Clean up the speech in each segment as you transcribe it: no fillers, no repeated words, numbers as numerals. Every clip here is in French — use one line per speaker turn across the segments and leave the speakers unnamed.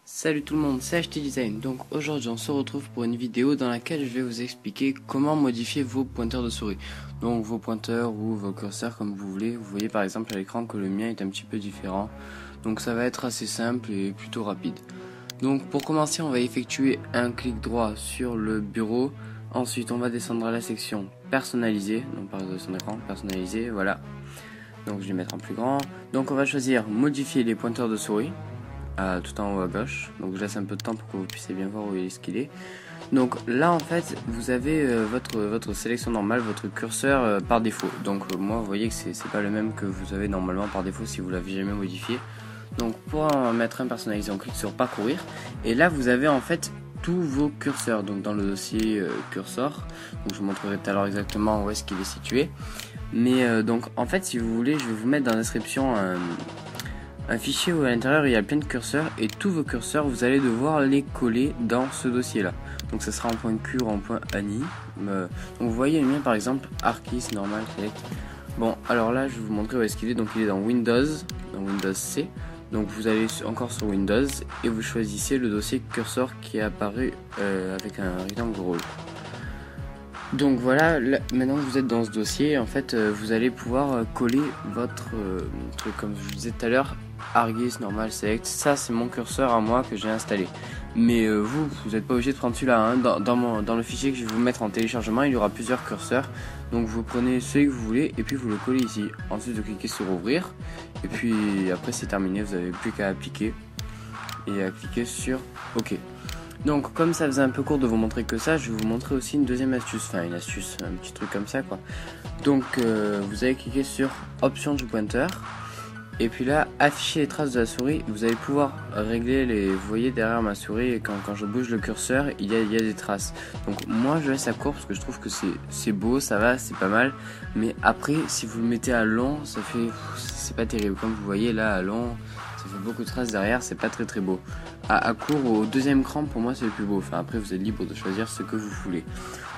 Salut tout le monde, c'est HT Design. Donc aujourd'hui on se retrouve pour une vidéo dans laquelle je vais vous expliquer comment modifier vos pointeurs de souris. Donc vos pointeurs ou vos curseurs comme vous voulez. Vous voyez par exemple à l'écran que le mien est un petit peu différent. Donc ça va être assez simple et plutôt rapide. Donc pour commencer on va effectuer un clic droit sur le bureau. Ensuite on va descendre à la section personnaliser. Donc par résolution d'écran, personnaliser, voilà. Donc je vais mettre en plus grand. Donc on va choisir modifier les pointeurs de souris. Tout en haut à gauche, donc je laisse un peu de temps pour que vous puissiez bien voir où est-ce qu'il est. Donc là en fait vous avez votre sélection normale, votre curseur par défaut. Donc moi vous voyez que c'est pas le même que vous avez normalement par défaut si vous l'avez jamais modifié. Donc pour en mettre un personnalisé, on clique sur parcourir et là vous avez en fait tous vos curseurs. Donc dans le dossier curseur, donc je vous montrerai tout à l'heure exactement où est-ce qu'il est situé. Mais donc en fait si vous voulez, je vais vous mettre dans la description un fichier où à l'intérieur il y a plein de curseurs et tous vos curseurs vous allez devoir les coller dans ce dossier là. Donc ça sera en point Q ou en point ANI. Donc vous voyez le mien par exemple Arcis normal select. Bon alors là je vais vous montrer où est-ce qu'il est. Donc il est dans Windows C. Donc vous allez encore sur Windows et vous choisissez le dossier curseur qui est apparu avec un rectangle rôle. Donc voilà, là, maintenant que vous êtes dans ce dossier, en fait, vous allez pouvoir coller votre truc, comme je vous disais tout à l'heure, Arcis normal select. Ça, c'est mon curseur à moi que j'ai installé. Mais vous n'êtes pas obligé de prendre celui-là. Hein. Dans le fichier que je vais vous mettre en téléchargement, il y aura plusieurs curseurs. Donc vous prenez celui que vous voulez et puis vous le collez ici. Ensuite, vous cliquez sur ouvrir. Et puis après, c'est terminé. Vous n'avez plus qu'à appliquer et à cliquer sur OK. Donc comme ça faisait un peu court de vous montrer que ça, je vais vous montrer aussi une deuxième astuce, enfin une astuce, un petit truc comme ça quoi. Donc vous allez cliquer sur option du pointeur et puis là afficher les traces de la souris. Vous allez pouvoir régler les, vous voyez derrière ma souris quand je bouge le curseur il y a des traces. Donc moi je laisse à court parce que je trouve que c'est beau, ça va, c'est pas mal. Mais après si vous le mettez à long, ça fait, c'est pas terrible. Comme vous voyez là à long, ça fait beaucoup de traces derrière, c'est pas très beau. À court, au deuxième cran, pour moi c'est le plus beau. Enfin après vous êtes libre de choisir ce que vous voulez.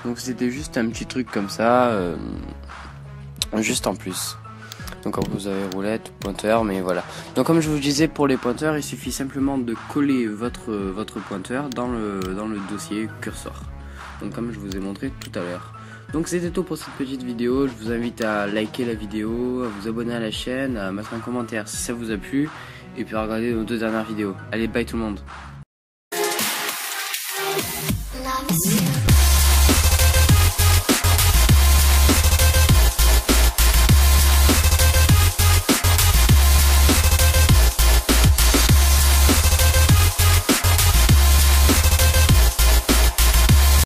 Donc c'était juste un petit truc comme ça, juste en plus. Donc après vous avez roulette, pointeur, mais voilà. Donc comme je vous disais pour les pointeurs, il suffit simplement de coller votre pointeur dans le dossier curseur. Donc comme je vous ai montré tout à l'heure. Donc c'était tout pour cette petite vidéo. Je vous invite à liker la vidéo, à vous abonner à la chaîne, à mettre un commentaire si ça vous a plu. Et puis regardez nos 2 dernières vidéos. Allez, bye tout le monde.